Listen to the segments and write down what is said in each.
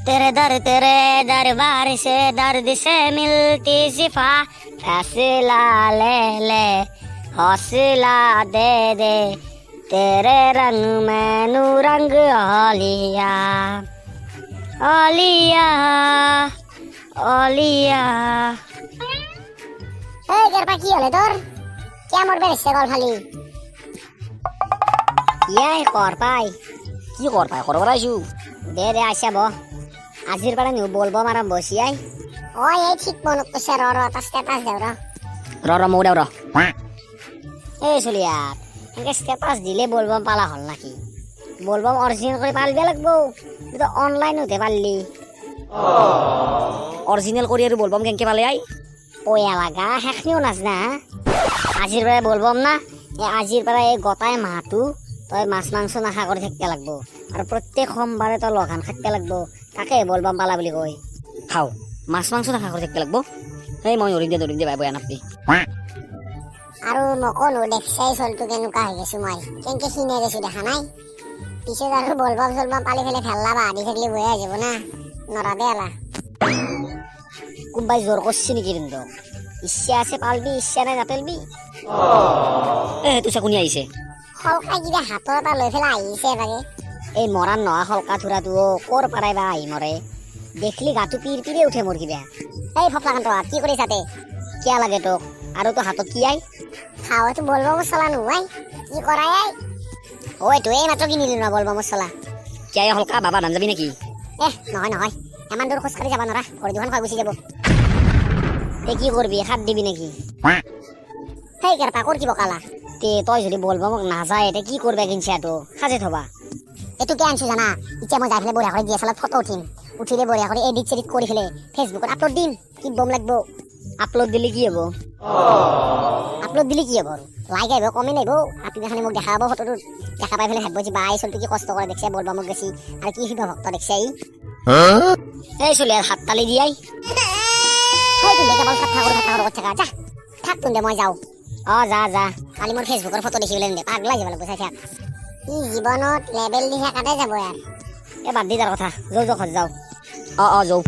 तेरे दरबार से दर्द से मिलती शिफा फैसला ले ले हौसला दे दे तेरे रंग में नू रंग ओलिया ओलिया ओलिया। এই গেরপা কি হলে তোর কেমন বেরেছে গল খালি ইয়াই কর পাই কি কর পাই করবার আইছু দে আসা বো আজির পারে নিউ বলবো মারা বসিয়াই ওই এই ঠিক মনে করছে র তা স্ট্যাটাস দেও র মৌ দেও র এই চলিয়া এনেকে স্ট্যাটাস দিলে বলবো পালা হল নাকি বলবো অরিজিনাল করে পালবে লাগবো তুই তো অনলাইন হতে পারলি অরিজিনাল করি আর বলবাম কেনকে পালে আই পয়া লাগা হেখনিও নাচ না আজির পারে বলবাম না আজির পারে এই গতায় মাহটো তই মাছ মাংস নাখা করে থাকতে লাগবো আর প্রত্যেক সোমবারে তই লঘান খাটতে লাগবো তাকে বলবাম পালা বুলি কই খাও মাছ মাংস দেখা করে দেখতে লাগবো এই মই অরিন্দে ভাই বয়া নাপি আৰু নকলো দেখছাই চলটো কেনেকুৱা হৈ গেছো মই কেনকে খিনে গেছো দেখা নাই পিছত আৰু বলবাম চলবাম পালি ফেলে ফেললা বা আদি থাকলে বয়া যাব না নৰা দে এলা কোনবাই জোর করছি নাকি কিন্তু ইচ্ছা আছে পালবি ইচ্ছা নাই নাপেলবি এ তুই চাকুনি আইছে হলকা কিবা হাতৰ এটা লৈ ফেলে আহিছে বাগে এই মরার নয়া হলকা থুরাটো কর পারাই বা আই মরে দেখলি গাটো পির পিরে উঠে মোর কিবা এই ফফলাকান্ত কি কৰি যাতে কিয়া লাগে তোক আৰু তো হাতত কি আই খাওয়াতো বলবো মশলা নুয়াই কি করাই আই ওই তুই এই মাত্র কিনিলি না বলবো মশলা কে হলকা বাবা নাম যাবি নাকি নহয় নহয় এমান দূৰ খোজ কাঢ়ি যাব নৰা ঘৰ দুখন খাই গুচি যাব তে কি করবি হাত দিবি নাকি সেই গেরপা কর কি বকালা তে তই যদি বলবো মোক না যায় এটা কি করবে কিনছে তো সাজে থবা এটু কে আনছো জানা ইচ্ছা মই যাই ফেলে বঢ়িয়া করে ডিএসএলআর ফটো উঠিম উঠিলে বঢ়িয়া করে এডিট সেডিট কৰি ফেলে ফেসবুকত আপলোড দিম কি বম লাগবো আপলোড দিলে কি হবো আপলোড দিলে কি হবো লাইক আইব কমেন্ট আইব আপনি খালি মোক দেখাব ফটোটো দেখা পাই ফেলে ভাবব যে বাই চলটো কি কষ্ট করে দেখছে বলবা মোক গেছি আর কি শিব ভক্ত দেখছে এই চলে হাত তালি দিয়াই হয় তুমি কেবল কথা করে থাকা যা থাক তুমি মই যাও যা যা কালি মোর ফেসবুকের ফটো দেখি বলেন দে পাগলা যাবে বুঝাই থাক ই জীবনত লেভেল দিহে কাটে যাব ইয়ার এ বাদ দি তার কথা যাও খোঁজ যাও যাও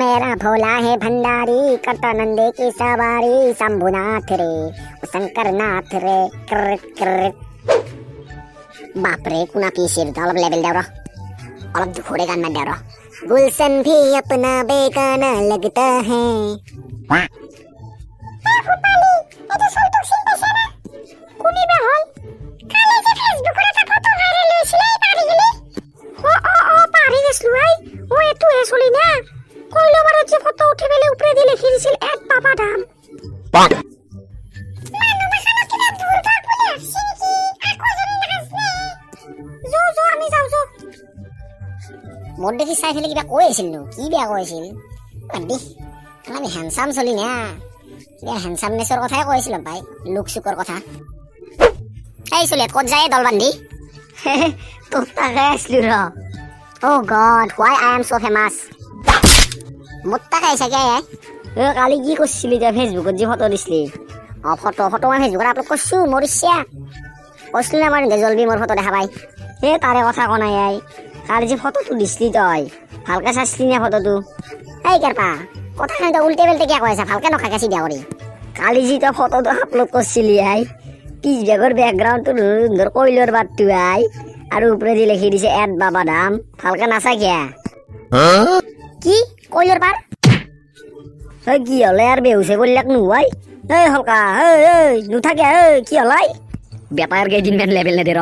मेरा भोला है भंडारी करता नंदे की सवारी शंभुनाथ रे शंकरनाथ रे कर बाप रे कुना पीछे অলপ লেভেল দাও অলপ ঘুরে গান না দাও गुलशन भी अपना बेगाना लगता है মোর দেখি চাই ফেলে কিবা কৈ আছিল নো কি বেয়া কৈছিল বাদি আমি হ্যান্ডসাম চলি না কিবা হ্যান্ডসামনেসৰ কথাই কৈছিল ভাই লুক চুকৰ কথা এই চলি ক'ত যায় দল বান্ধি তো তাকে আসলি র oh God why I am so famous মোত্তা খাইছা কে কালি কি করছিলি যা ফেসবুকত যে ফটো দিছিলি ফটো মই ফেসবুকত আপলোড করছু মোর ইচ্ছা কৈছিল না মানে জলদি মোর ফটো দেখা পাই তারে কথা কনাই আই কালি যে ফটো দিছিলি তই ভালকে চাইছিলি না ফটোটো এই গেরপা কথা খানি উল্টে বেলতে কিয়া কৈছা ভালকে নখাকে চিধা কৰি কালি যে তই ফটোটো আপলোড করছিলি আই পিছ বেগৰ ব্যাকগ্রাউন্ডটো ধর কইলর বাট্টু আই আর উপরে দিয়ে লিখি দিছে এড বাবা দাম ভালকে নাচা কিয়া কি কইলর পার কি হলে আর বেহুসে করলাক নুয়াই হলকা নুথাকে কি হলাই বেটার গে দিন লেভেল নে দে র